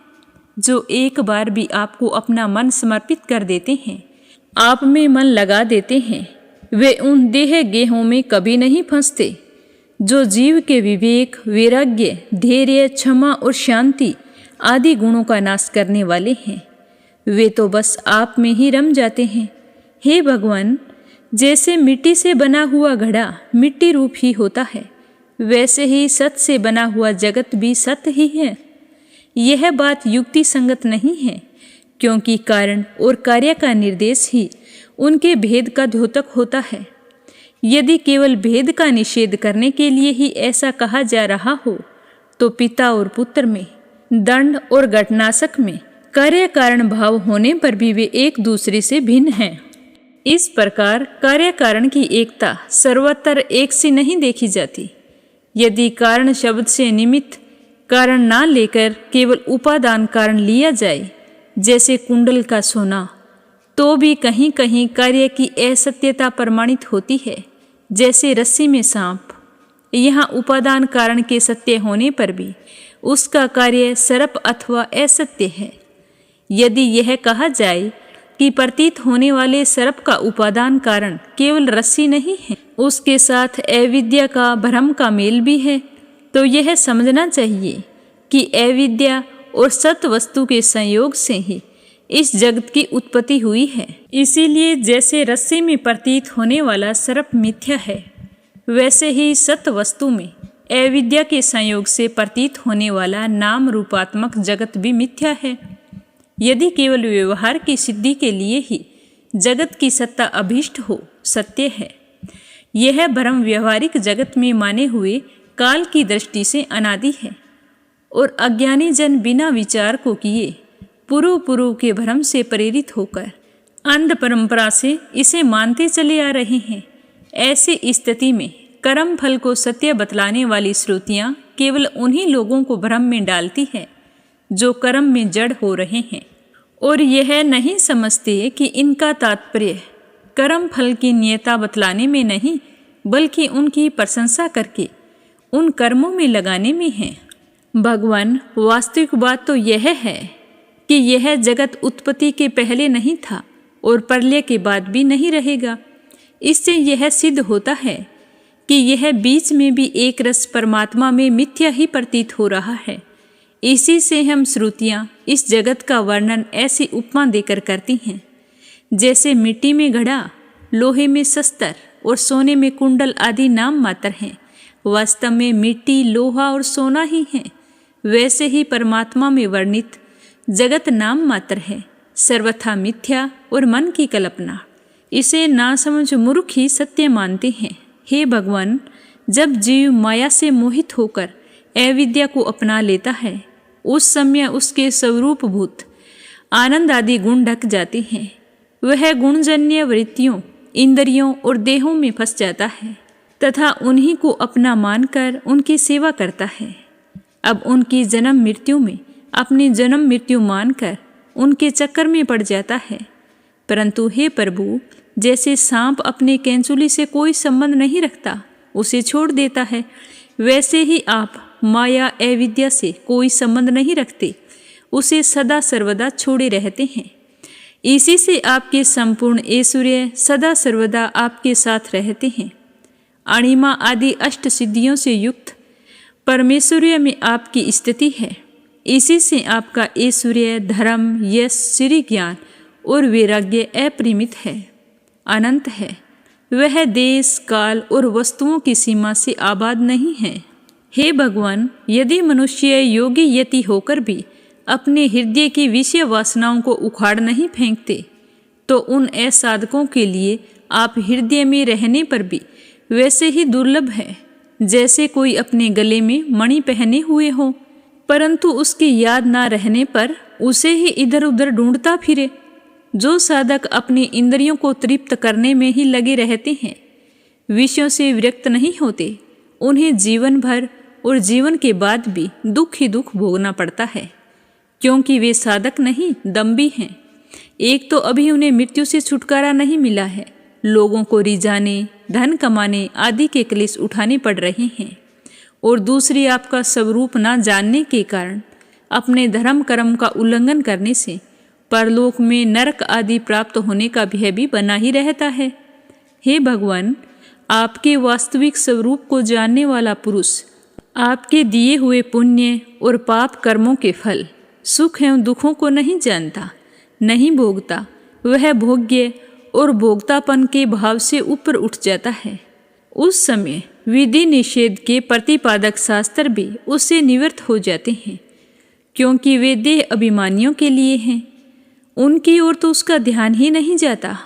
S1: जो एक बार भी आपको अपना मन समर्पित कर देते हैं, आप में मन लगा देते हैं, वे उन देह गेहों में कभी नहीं फंसते जो जीव के विवेक, वैराग्य, धैर्य, क्षमा और शांति आदि गुणों का नाश करने वाले हैं। वे तो बस आप में ही रम जाते हैं। हे भगवान, जैसे मिट्टी से बना हुआ घड़ा मिट्टी रूप ही होता है, वैसे ही सत से बना हुआ जगत भी सत्य ही है। यह बात युक्ति संगत नहीं है, क्योंकि कारण और कार्य का निर्देश ही उनके भेद का द्योतक होता है। यदि केवल भेद का निषेध करने के लिए ही ऐसा कहा जा रहा हो, तो पिता और पुत्र में, दंड और घटनाशक में कार्य कारण भाव होने पर भी वे एक दूसरे से भिन्न हैं। इस प्रकार कार्य कारण की एकता सर्वत्र एक सी नहीं देखी जाती। यदि कारण शब्द से निमित्त कारण ना लेकर केवल उपादान कारण लिया जाए, जैसे कुंडल का सोना, तो भी कहीं कहीं कार्य की असत्यता प्रमाणित होती है, जैसे रस्सी में सांप। यहाँ उपादान कारण के सत्य होने पर भी उसका कार्य सर्प अथवा असत्य है। यदि यह कहा जाए कि प्रतीत होने वाले सर्प का उपादान कारण केवल रस्सी नहीं है, उसके साथ अविद्या का भ्रम का मेल भी है, तो यह समझना चाहिए कि अविद्या और सत वस्तु के संयोग से ही इस जगत की उत्पत्ति हुई है। इसीलिए जैसे रस्सी में प्रतीत होने वाला सर्प मिथ्या है, वैसे ही सत वस्तु में अविद्या के संयोग से प्रतीत होने वाला नाम रूपात्मक जगत भी मिथ्या है। यदि केवल व्यवहार की सिद्धि के लिए ही जगत की सत्ता अभीष्ट हो, सत्य है। यह भ्रम व्यवहारिक जगत में माने हुए काल की दृष्टि से अनादि है, और अज्ञानी जन बिना विचार को किए पूर्व के भ्रम से प्रेरित होकर अंध परंपरा से इसे मानते चले आ रहे हैं। ऐसी स्थिति में कर्म फल को सत्य बतलाने वाली श्रुतियाँ केवल उन्हीं लोगों को भ्रम में डालती है जो कर्म में जड़ हो रहे हैं, और यह नहीं समझते कि इनका तात्पर्य कर्म फल की नियता बतलाने में नहीं, बल्कि उनकी प्रशंसा करके उन कर्मों में लगाने में है। भगवान, वास्तविक बात तो यह है कि यह जगत उत्पत्ति के पहले नहीं था और प्रलय के बाद भी नहीं रहेगा। इससे यह सिद्ध होता है कि यह बीच में भी एक रस परमात्मा में मिथ्या ही प्रतीत हो रहा है। इसी से हम श्रुतियाँ इस जगत का वर्णन ऐसी उपमा देकर करती हैं, जैसे मिट्टी में घड़ा, लोहे में शस्त्र और सोने में कुंडल आदि नाम मात्र हैं, वास्तव में मिट्टी, लोहा और सोना ही हैं। वैसे ही परमात्मा में वर्णित जगत नाम मात्र है, सर्वथा मिथ्या और मन की कल्पना। इसे नासमझ मूर्ख ही सत्य मानते हैं। हे भगवान, जब जीव माया से मोहित होकर अविद्या को अपना लेता है, उस समय उसके स्वरूपभूत आनंद आदि गुण ढक जाते हैं। वह गुणजन्य वृत्तियों, इंद्रियों और देहों में फंस जाता है तथा उन्हीं को अपना मानकर उनकी सेवा करता है। अब उनकी जन्म मृत्यु में अपनी जन्म मृत्यु मानकर उनके चक्कर में पड़ जाता है। परंतु हे प्रभु, जैसे सांप अपने कैंचुली से कोई संबंध नहीं रखता, उसे छोड़ देता है, वैसे ही आप माया अविद्या से कोई संबंध नहीं रखते, उसे सदा सर्वदा छोड़े रहते हैं। इसी से आपके संपूर्ण ऐश्वर्य सदा सर्वदा आपके साथ रहते हैं। अणिमा आदि अष्ट सिद्धियों से युक्त परमेश्वर्य में आपकी स्थिति है। इसी से आपका ऐश्वर्य, धर्म, यश, श्री ज्ञान और वैराग्य अपरिमित है, अनंत है। वह देश, काल और वस्तुओं की सीमा से आबाद नहीं है। हे भगवान, यदि मनुष्य योगी यति होकर भी अपने हृदय की विषय वासनाओं को उखाड़ नहीं फेंकते, तो उन असाधकों के लिए आप हृदय में रहने पर भी वैसे ही दुर्लभ है जैसे कोई अपने गले में मणि पहने हुए हो, परंतु उसकी याद ना रहने पर उसे ही इधर उधर ढूंढता फिरे। जो साधक अपनी इंद्रियों को तृप्त करने में ही लगे रहते हैं, विषयों से विरक्त नहीं होते, उन्हें जीवन भर और जीवन के बाद भी दुख ही दुख भोगना पड़ता है, क्योंकि वे साधक नहीं, दम्भी हैं। एक तो अभी उन्हें मृत्यु से छुटकारा नहीं मिला है, लोगों को रिझाने, धन कमाने आदि के क्लेश उठाने पड़ रहे हैं, और दूसरी आपका स्वरूप न जानने के कारण अपने धर्म कर्म का उल्लंघन करने से परलोक में नरक आदि प्राप्त होने का भय भी बना ही रहता है। हे भगवान, आपके वास्तविक स्वरूप को जानने वाला पुरुष आपके दिए हुए पुण्य और पाप कर्मों के फल, सुख एवं दुखों को नहीं जानता, नहीं भोगता। वह भोग्य और भोक्तापन के भाव से ऊपर उठ जाता है। उस समय विधि निषेध के प्रतिपादक शास्त्र भी उससे निवृत्त हो जाते हैं, क्योंकि वे देह अभिमानियों के लिए हैं। उनकी ओर तो उसका ध्यान ही नहीं जाता।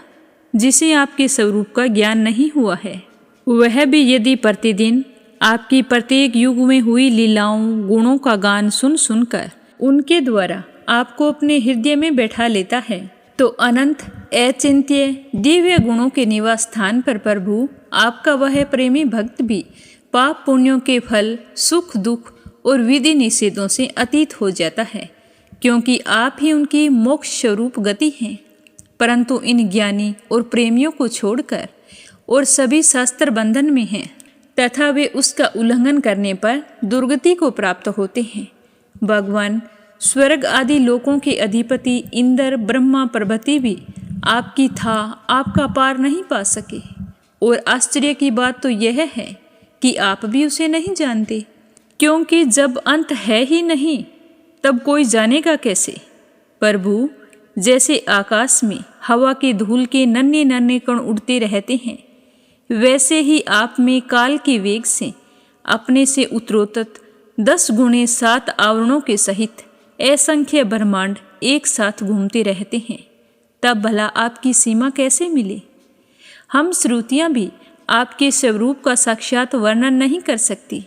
S1: जिसे आपके स्वरूप का ज्ञान नहीं हुआ है, वह भी यदि प्रतिदिन आपकी प्रत्येक युग में हुई लीलाओं, गुणों का गान सुन सुनकर उनके द्वारा आपको अपने हृदय में बैठा लेता है, तो अनंत अचिंत्य दिव्य गुणों के निवास स्थान पर प्रभु आपका वह प्रेमी भक्त भी पाप पुण्यों के फल, सुख दुख और विधि निषेधों से अतीत हो जाता है, क्योंकि आप ही उनकी मोक्ष स्वरूप गति हैं। परंतु इन ज्ञानी और प्रेमियों को छोड़कर और सभी शास्त्र बंधन में हैं तथा वे उसका उल्लंघन करने पर दुर्गति को प्राप्त होते हैं। भगवान, स्वर्ग आदि लोकों के अधिपति इंद्र, ब्रह्मा प्रभृति भी आपकी था आपका पार नहीं पा सके। और आश्चर्य की बात तो यह है कि आप भी उसे नहीं जानते, क्योंकि जब अंत है ही नहीं तब कोई जानेगा कैसे। प्रभु, जैसे आकाश में हवा के धूल के नन्हे नन्हे कण उड़ते रहते हैं, वैसे ही आप में काल के वेग से अपने से उत्तरोत्तर 10 गुणे 7 आवरणों के सहित असंख्य ब्रह्मांड एक साथ घूमते रहते हैं। तब भला आपकी सीमा कैसे मिले? हम श्रुतियाँ भी आपके स्वरूप का साक्षात वर्णन नहीं कर सकती।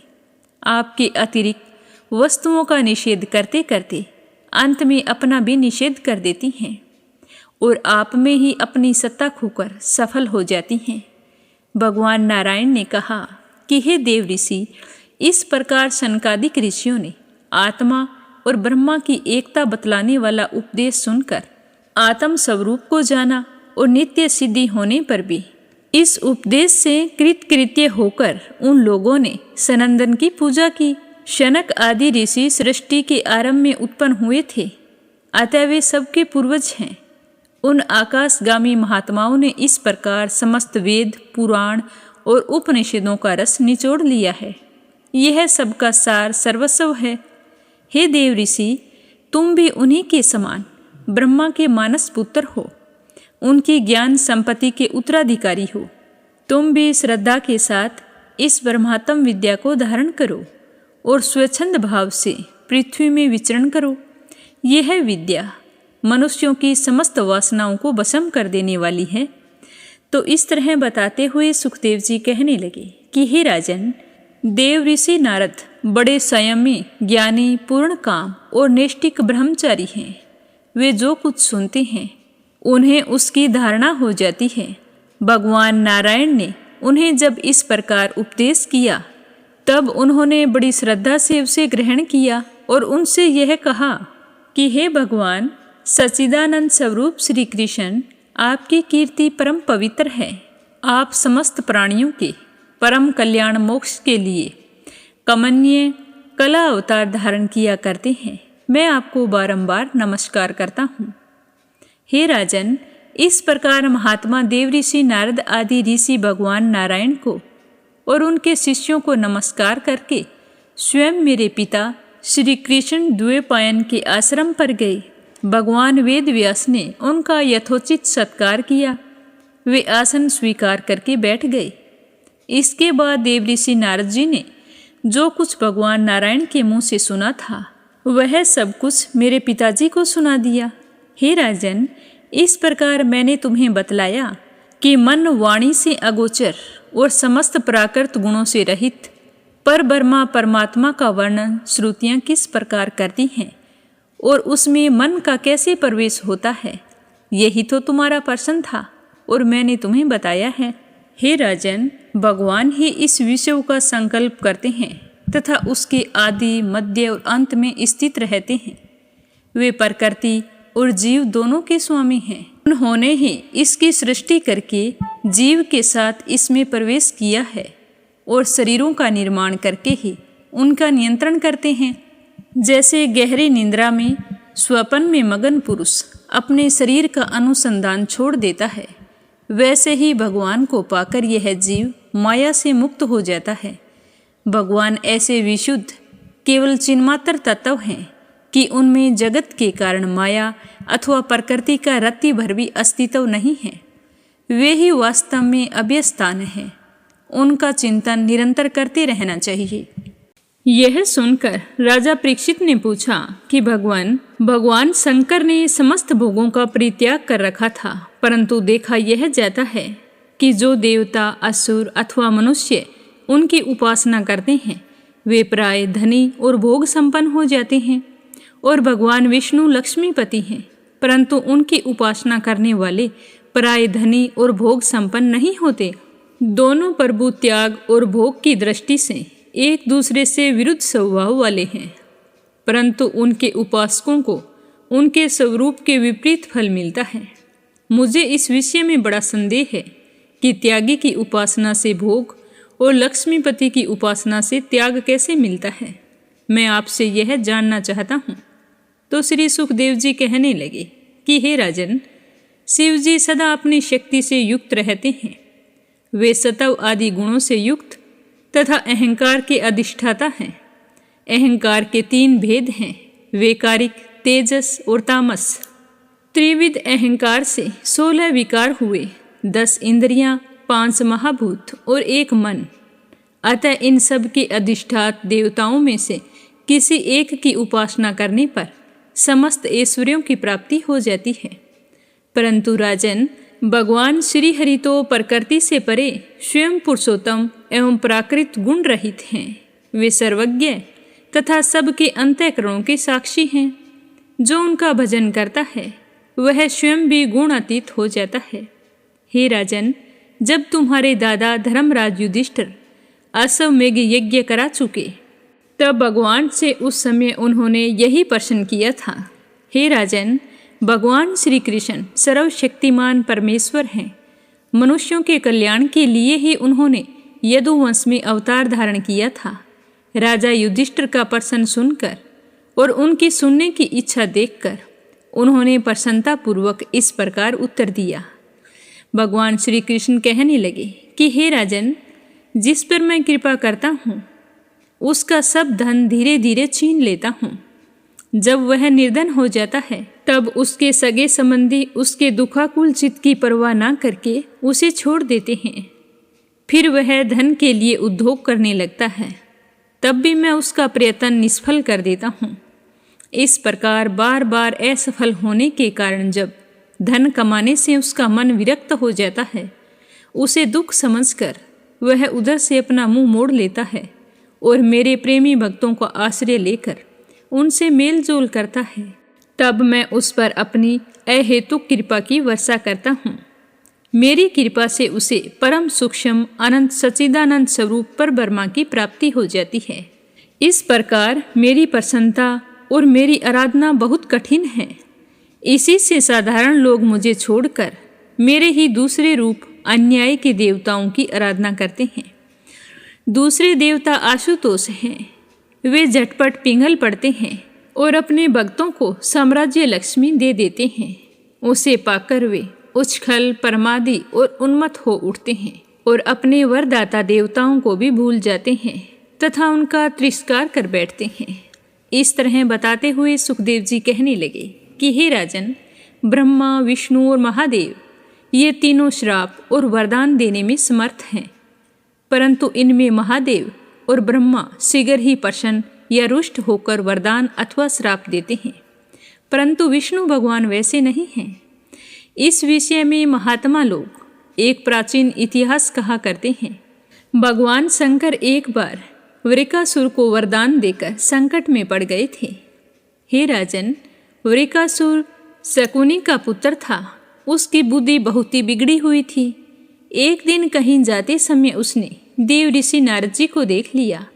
S1: आपके अतिरिक्त वस्तुओं का निषेध करते करते अंत में अपना भी निषेध कर देती हैं और आप में ही अपनी सत्ता खोकर सफल हो जाती हैं। भगवान नारायण ने कहा कि हे देव ऋषि, इस प्रकार सनकादिक ऋषियों ने आत्मा और ब्रह्मा की एकता बतलाने वाला उपदेश सुनकर आत्म स्वरूप को जाना और नित्य सिद्धि होने पर भी इस उपदेश से कृतकृत्य होकर उन लोगों ने सनंदन की पूजा की। शनक आदि ऋषि सृष्टि के आरंभ में उत्पन्न हुए थे, अतः वे सबके पूर्वज हैं। उन आकाशगामी महात्माओं ने इस प्रकार समस्त वेद, पुराण और उपनिषदों का रस निचोड़ लिया है। यह सबका सार सर्वस्व है। हे देव ऋषि, तुम भी उन्हीं के समान ब्रह्मा के मानस पुत्र हो, उनकी ज्ञान संपत्ति के उत्तराधिकारी हो। तुम भी श्रद्धा के साथ इस ब्रह्मात्म विद्या को धारण करो और स्वच्छंद भाव से पृथ्वी में विचरण करो। यह विद्या मनुष्यों की समस्त वासनाओं को भस्म कर देने वाली है। तो इस तरह बताते हुए सुखदेव जी कहने लगे कि हे राजन, देव ऋषि नारद बड़े संयमी, ज्ञानी, पूर्ण काम और नैष्ठिक ब्रह्मचारी हैं। वे जो कुछ सुनते हैं उन्हें उसकी धारणा हो जाती है। भगवान नारायण ने उन्हें जब इस प्रकार उपदेश किया तब उन्होंने बड़ी श्रद्धा से उसे ग्रहण किया और उनसे यह कहा कि हे भगवान, सच्चिदानंद स्वरूप श्री कृष्ण, आपकी कीर्ति परम पवित्र है। आप समस्त प्राणियों के परम कल्याण मोक्ष के लिए कमनीय कला अवतार धारण किया करते हैं। मैं आपको बारंबार नमस्कार करता हूँ। हे राजन, इस प्रकार महात्मा देव ऋषि नारद आदि ऋषि भगवान नारायण को और उनके शिष्यों को नमस्कार करके स्वयं मेरे पिता श्री कृष्ण द्वैपायन के आश्रम पर गए। भगवान वेद व्यास ने उनका यथोचित सत्कार किया। वे आसन स्वीकार करके बैठ गए। इसके बाद देव ऋषि नारद जी ने जो कुछ भगवान नारायण के मुंह से सुना था वह सब कुछ मेरे पिताजी को सुना दिया। हे राजन, इस प्रकार मैंने तुम्हें बतलाया कि मन वाणी से अगोचर और समस्त प्राकृत गुणों से रहित पर ब्रह्मा परमात्मा का वर्णन श्रुतियाँ किस प्रकार करती हैं और उसमें मन का कैसे प्रवेश होता है, यही तो तुम्हारा प्रश्न था और मैंने तुम्हें बताया है। हे राजन, भगवान ही इस विषय का संकल्प करते हैं तथा उसके आदि, मध्य और अंत में स्थित रहते हैं। वे प्रकृति और जीव दोनों के स्वामी हैं। उन्होंने ही इसकी सृष्टि करके जीव के साथ इसमें प्रवेश किया है और शरीरों का निर्माण करके ही उनका नियंत्रण करते हैं। जैसे गहरी निद्रा में स्वप्न में मगन पुरुष अपने शरीर का अनुसंधान छोड़ देता है, वैसे ही भगवान को पाकर यह जीव माया से मुक्त हो जाता है। भगवान ऐसे विशुद्ध केवल चिन्मात्र तत्व हैं कि उनमें जगत के कारण माया अथवा प्रकृति का रत्ती भर भी अस्तित्व नहीं है। वे ही वास्तव में अभयस्थान है। उनका चिंतन निरंतर करते रहना चाहिए। यह सुनकर राजा परीक्षित ने पूछा कि भगवान शंकर ने समस्त भोगों का परित्याग कर रखा था, परंतु देखा यह जाता है कि जो देवता, असुर अथवा मनुष्य उनकी उपासना करते हैं वे प्राय धनी और भोग संपन्न हो जाते हैं। और भगवान विष्णु लक्ष्मीपति हैं, परंतु उनकी उपासना करने वाले प्राय धनी और भोग संपन्न नहीं होते। दोनों प्रभु त्याग और भोग की दृष्टि से एक दूसरे से विरुद्ध स्वभाव वाले हैं, परंतु उनके उपासकों को उनके स्वरूप के विपरीत फल मिलता है। मुझे इस विषय में बड़ा संदेह है कि त्यागी की उपासना से भोग और लक्ष्मीपति की उपासना से त्याग कैसे मिलता है। मैं आपसे यह जानना चाहता हूँ। तो श्री सुखदेव जी कहने लगे कि हे राजन, शिव जी सदा अपनी शक्ति से युक्त रहते हैं। वे सतव आदि गुणों से युक्त तथा अहंकार के अधिष्ठाता हैं। अहंकार के 3 भेद हैं, वैकारिक, तेजस और तामस। त्रिविध अहंकार से 16 विकार हुए, 10 इंद्रियां, 5 महाभूत और 1 मन। अतः इन सब के अधिष्ठात देवताओं में से किसी एक की उपासना करने पर समस्त ऐश्वर्यों की प्राप्ति हो जाती है। परंतु राजन, भगवान श्री हरि तो प्रकृति से परे स्वयं पुरुषोत्तम एवं प्राकृत गुण रहित हैं। वे सर्वज्ञ तथा सबके अंतःकरणों के साक्षी हैं। जो उनका भजन करता है वह स्वयं भी गुण अतीत हो जाता है। हे राजन, जब तुम्हारे दादा धर्मराज युधिष्ठिर अश्वमेघ यज्ञ करा चुके तब भगवान से उस समय उन्होंने यही प्रश्न किया था। हे राजन, भगवान श्री कृष्ण सर्वशक्तिमान परमेश्वर हैं। मनुष्यों के कल्याण के लिए ही उन्होंने यदुवंश में अवतार धारण किया था। राजा युधिष्ठिर का प्रश्न सुनकर और उनकी सुनने की इच्छा देखकर उन्होंने प्रसन्नतापूर्वक इस प्रकार उत्तर दिया। भगवान श्री कृष्ण कहने लगे कि हे राजन, जिस पर मैं कृपा करता हूँ उसका सब धन धीरे धीरे छीन लेता हूँ। जब वह निर्धन हो जाता है तब उसके सगे संबंधी उसके दुखाकुल चित्त की परवाह न करके उसे छोड़ देते हैं। फिर वह धन के लिए उद्योग करने लगता है, तब भी मैं उसका प्रयत्न निष्फल कर देता हूँ। इस प्रकार बार बार असफल होने के कारण जब धन कमाने से उसका मन विरक्त हो जाता है, उसे दुख समझकर वह उधर से अपना मुंह मोड़ लेता है और मेरे प्रेमी भक्तों को आश्रय लेकर उनसे मेल जोल करता है। तब मैं उस पर अपनी अहेतुक कृपा की वर्षा करता हूँ। मेरी कृपा से उसे परम सूक्ष्म अनंत सच्चिदानंद स्वरूप पर ब्रह्मा की प्राप्ति हो जाती है। इस प्रकार मेरी प्रसन्नता और मेरी आराधना बहुत कठिन है। इसी से साधारण लोग मुझे छोड़कर मेरे ही दूसरे रूप अन्याय के देवताओं की आराधना करते हैं। दूसरे देवता आशुतोष हैं। वे झटपट पिघल पड़ते हैं और अपने भक्तों को साम्राज्य लक्ष्मी दे देते हैं। उसे पाकर वे उछल प्रमादी और उन्मत्त हो उठते हैं और अपने वरदाता देवताओं को भी भूल जाते हैं तथा उनका तिरस्कार कर बैठते हैं। इस तरह बताते हुए सुखदेव जी कहने लगे कि हे राजन, ब्रह्मा, विष्णु और महादेव ये तीनों श्राप और वरदान देने में समर्थ हैं, परंतु इनमें महादेव और ब्रह्मा शीघ्र ही प्रसन्न या रुष्ट होकर वरदान अथवा श्राप देते हैं, परंतु विष्णु भगवान वैसे नहीं हैं। इस विषय में महात्मा लोग एक प्राचीन इतिहास कहा करते हैं। भगवान शंकर एक बार वृकासुर को वरदान देकर संकट में पड़ गए थे। हे राजन, वृकासुर शकुनी का पुत्र था। उसकी बुद्धि बहुत ही बिगड़ी हुई थी। एक दिन कहीं जाते समय उसने देव ऋषि नारद जी को देख लिया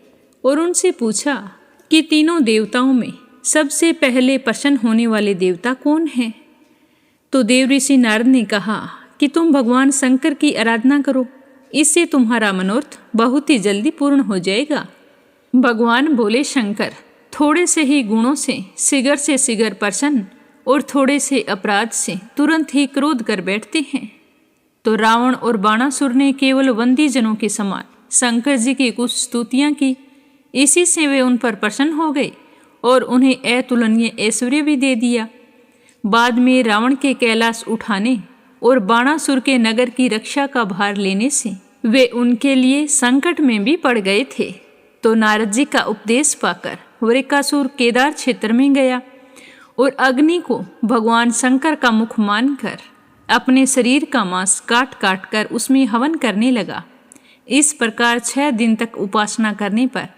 S1: और उनसे पूछा कि तीनों देवताओं में सबसे पहले प्रसन्न होने वाले देवता कौन हैं? तो देव ऋषि नारद ने कहा कि तुम भगवान शंकर की आराधना करो, इससे तुम्हारा मनोरथ बहुत ही जल्दी पूर्ण हो जाएगा। भगवान बोले, शंकर थोड़े से ही गुणों से शीघ्र प्रसन्न और थोड़े से अपराध से तुरंत ही क्रोध कर बैठते हैं। तो रावण और बाणासुर ने केवल बंदी जनों के समान शंकर जी की कुछ स्तुतियां की। इसी से वे उन पर प्रसन्न हो गए और उन्हें अतुलनीय ऐश्वर्य भी दे दिया। बाद में रावण के कैलाश उठाने और बाणासुर के नगर की रक्षा का भार लेने से वे उनके लिए संकट में भी पड़ गए थे। तो नारद जी का उपदेश पाकर वृकासुर केदार क्षेत्र में गया और अग्नि को भगवान शंकर का मुख मानकर अपने शरीर का मांस काट काट कर उसमें हवन करने लगा। इस प्रकार 6 दिन तक उपासना करने पर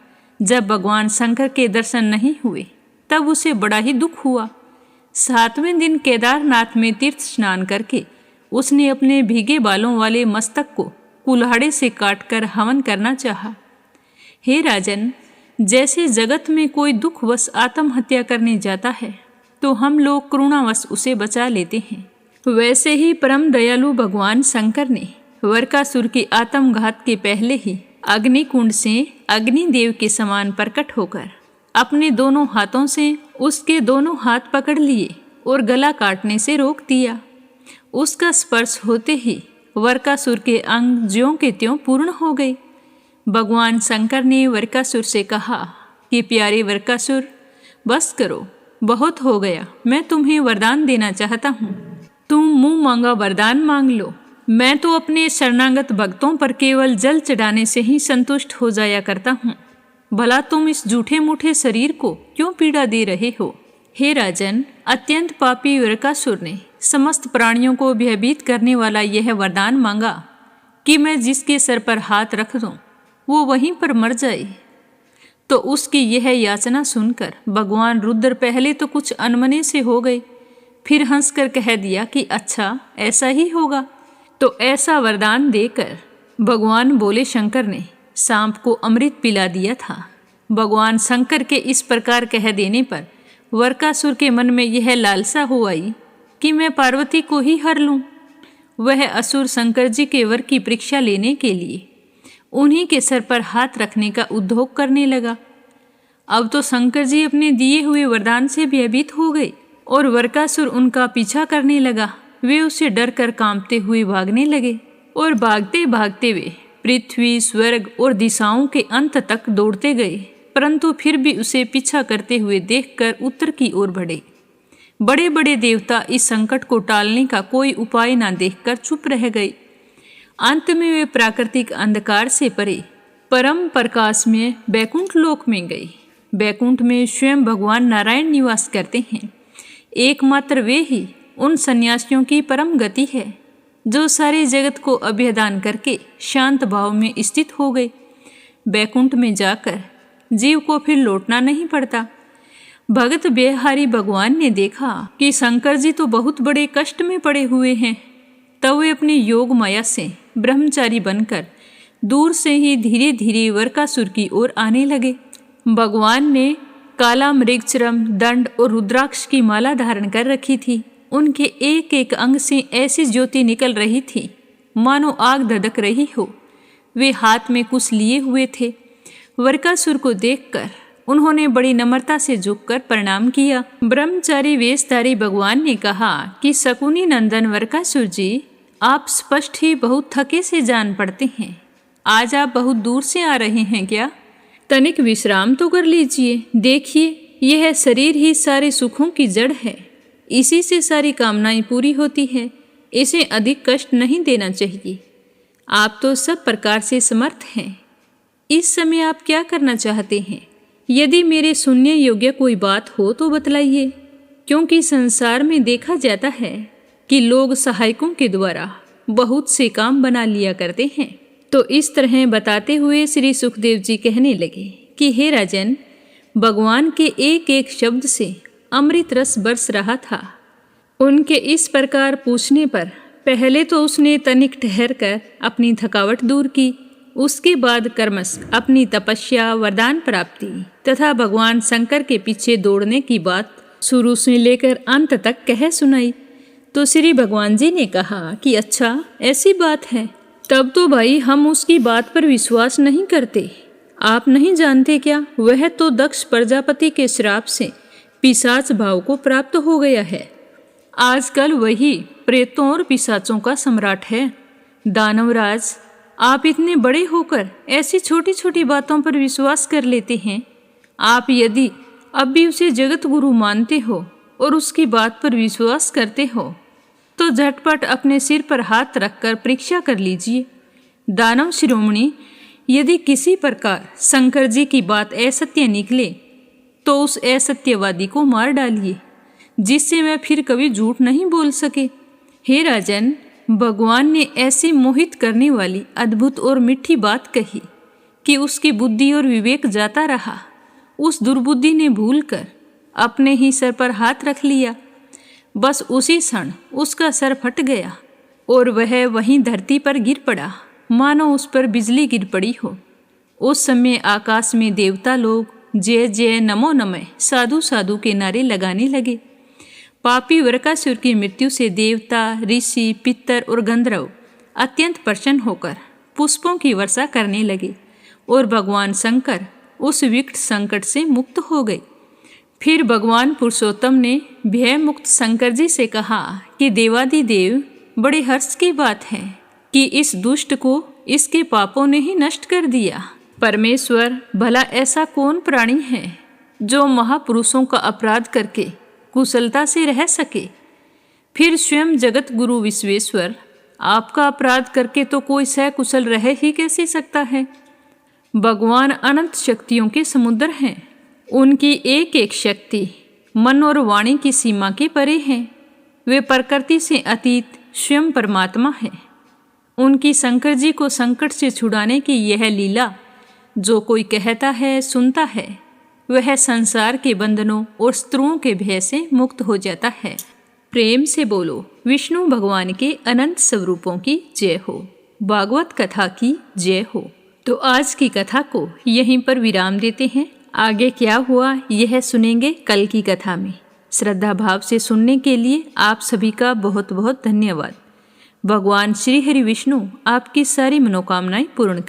S1: जब भगवान शंकर के दर्शन नहीं हुए तब उसे बड़ा ही दुख हुआ। 7वें दिन केदारनाथ में तीर्थ स्नान करके उसने अपने भीगे बालों वाले मस्तक को कुल्हाड़े से काटकर हवन करना चाहा। हे राजन, जैसे जगत में कोई दुखवश आत्महत्या करने जाता है तो हम लोग करुणावश उसे बचा लेते हैं, वैसे ही परम दयालु भगवान शंकर ने वरकासुर के आत्मघात के पहले ही अग्निकुंड से अग्निदेव के समान प्रकट होकर अपने दोनों हाथों से उसके दोनों हाथ पकड़ लिए और गला काटने से रोक दिया। उसका स्पर्श होते ही वरकासुर के अंग ज्यों के त्यों पूर्ण हो गए। भगवान शंकर ने वरकासुर से कहा कि प्यारे वरकासुर, बस करो, बहुत हो गया। मैं तुम्हें वरदान देना चाहता हूँ। तुम मुंह मांगा वरदान मांग लो। मैं तो अपने शरणागत भक्तों पर केवल जल चढ़ाने से ही संतुष्ट हो जाया करता हूँ। भला तुम इस झूठे मूठे शरीर को क्यों पीड़ा दे रहे हो? हे राजन, अत्यंत पापी वरकासुर ने समस्त प्राणियों को भयभीत करने वाला यह वरदान मांगा कि मैं जिसके सर पर हाथ रख दूं वो वहीं पर मर जाए। तो उसकी यह याचना सुनकर भगवान रुद्र पहले तो कुछ अनमने से हो गए, फिर हंसकर कह दिया कि अच्छा ऐसा ही होगा। तो ऐसा वरदान देकर भगवान बोले शंकर ने सांप को अमृत पिला दिया था। भगवान शंकर के इस प्रकार कह देने पर वरकासुर के मन में यह लालसा हो आई कि मैं पार्वती को ही हर लूं। वह असुर शंकर जी के वर की परीक्षा लेने के लिए उन्हीं के सर पर हाथ रखने का उद्योग करने लगा। अब तो शंकर जी अपने दिए हुए वरदान से भयभीत हो गए और वरकासुर उनका पीछा करने लगा। वे उसे डर कर कांपते हुए भागने लगे और भागते भागते वे पृथ्वी, स्वर्ग और दिशाओं के अंत तक दौड़ते गए, परंतु फिर भी उसे पीछा करते हुए देखकर उत्तर की ओर बढ़े। बड़े बड़े देवता इस संकट को टालने का कोई उपाय न देखकर चुप रह गए। अंत में वे प्राकृतिक अंधकार से परे परम प्रकाश में बैकुंठ लोक में गए। बैकुंठ में स्वयं भगवान नारायण निवास करते हैं। एकमात्र वे ही उन सन्यासियों की परम गति है जो सारे जगत को अभयदान करके शांत भाव में स्थित हो गए। बैकुंठ में जाकर जीव को फिर लौटना नहीं पड़ता। भगत बिहारी भगवान ने देखा कि शंकर जी तो बहुत बड़े कष्ट में पड़े हुए हैं, तब वे अपनी योग माया से ब्रह्मचारी बनकर दूर से ही धीरे धीरे वरकासुर की ओर आने लगे। भगवान ने काला मृगचरम, दंड और रुद्राक्ष की माला धारण कर रखी थी। उनके एक एक अंग से ऐसी ज्योति निकल रही थी मानो आग धधक रही हो। वे हाथ में कुछ लिए हुए थे। वरकासुर को देखकर उन्होंने बड़ी नम्रता से झुककर प्रणाम किया। ब्रह्मचारी वेशधारी भगवान ने कहा कि शकुनी नंदन वरकासुर जी, आप स्पष्ट ही बहुत थके से जान पड़ते हैं। आज आप बहुत दूर से आ रहे हैं क्या? तनिक विश्राम तो कर लीजिए। देखिए, यह शरीर ही सारे सुखों की जड़ है। इसी से सारी कामनाएं पूरी होती है। इसे अधिक कष्ट नहीं देना चाहिए। आप तो सब प्रकार से समर्थ हैं। इस समय आप क्या करना चाहते हैं? यदि मेरे सुनने योग्य कोई बात हो तो बतलाइए, क्योंकि संसार में देखा जाता है कि लोग सहायकों के द्वारा बहुत से काम बना लिया करते हैं। तो इस तरह बताते हुए श्री सुखदेव जी कहने लगे कि हे राजन, भगवान के एक एक शब्द से अमृत रस बरस रहा था। उनके इस प्रकार पूछने पर पहले तो उसने तनिक ठहर कर अपनी थकावट दूर की। उसके बाद कर्मश अपनी तपस्या, वरदान प्राप्ति तथा भगवान शंकर के पीछे दौड़ने की बात शुरू से लेकर अंत तक कह सुनाई। तो श्री भगवान जी ने कहा कि अच्छा, ऐसी बात है, तब तो भाई हम उसकी बात पर विश्वास नहीं करते। आप नहीं जानते क्या, वह तो दक्ष प्रजापति के श्राप से पिशाच भाव को प्राप्त हो गया है। आजकल वही प्रेतों और पिशाचों का सम्राट है। दानवराज, आप इतने बड़े होकर ऐसी छोटी छोटी बातों पर विश्वास कर लेते हैं। आप यदि अब भी उसे जगत गुरु मानते हो और उसकी बात पर विश्वास करते हो तो झटपट अपने सिर पर हाथ रखकर परीक्षा कर लीजिए। दानव शिरोमणि, यदि किसी प्रकार शंकर जी की बात असत्य निकले तो उस असत्यवादी को मार डालिए, जिससे मैं फिर कभी झूठ नहीं बोल सके। हे राजन, भगवान ने ऐसी मोहित करने वाली अद्भुत और मीठी बात कही कि उसकी बुद्धि और विवेक जाता रहा। उस दुर्बुद्धि ने भूलकर अपने ही सर पर हाथ रख लिया। बस उसी क्षण उसका सर फट गया और वह वहीं धरती पर गिर पड़ा, मानो उस पर बिजली गिर पड़ी हो। उस समय आकाश में देवता लोग जय जय नमो नमः साधु साधु के नारे लगाने लगे। पापी वरकासुर की मृत्यु से देवता, ऋषि, पितर और गंधर्व अत्यंत प्रसन्न होकर पुष्पों की वर्षा करने लगे और भगवान शंकर उस विकट संकट से मुक्त हो गए। फिर भगवान पुरुषोत्तम ने भय मुक्त शंकर जी से कहा कि देवादिदेव, बड़े हर्ष की बात है कि इस दुष्ट को इसके पापों ने ही नष्ट कर दिया। परमेश्वर, भला ऐसा कौन प्राणी है जो महापुरुषों का अपराध करके कुशलता से रह सके? फिर स्वयं जगत गुरु विश्वेश्वर, आपका अपराध करके तो कोई सकुशल रह ही कैसे सकता है? भगवान अनंत शक्तियों के समुद्र हैं। उनकी एक एक शक्ति मन और वाणी की सीमा के परे है। वे प्रकृति से अतीत स्वयं परमात्मा है। उनकी शंकर जी को संकट से छुड़ाने की यह लीला जो कोई कहता है, सुनता है, वह संसार के बंधनों और शत्रुओं के भय से मुक्त हो जाता है। प्रेम से बोलो विष्णु भगवान के अनंत स्वरूपों की जय हो। भागवत कथा की जय हो। तो आज की कथा को यहीं पर विराम देते हैं। आगे क्या हुआ यह सुनेंगे कल की कथा में। श्रद्धा भाव से सुनने के लिए आप सभी का बहुत बहुत धन्यवाद। भगवान श्री हरि विष्णु आपकी सारी मनोकामनाएं पूर्ण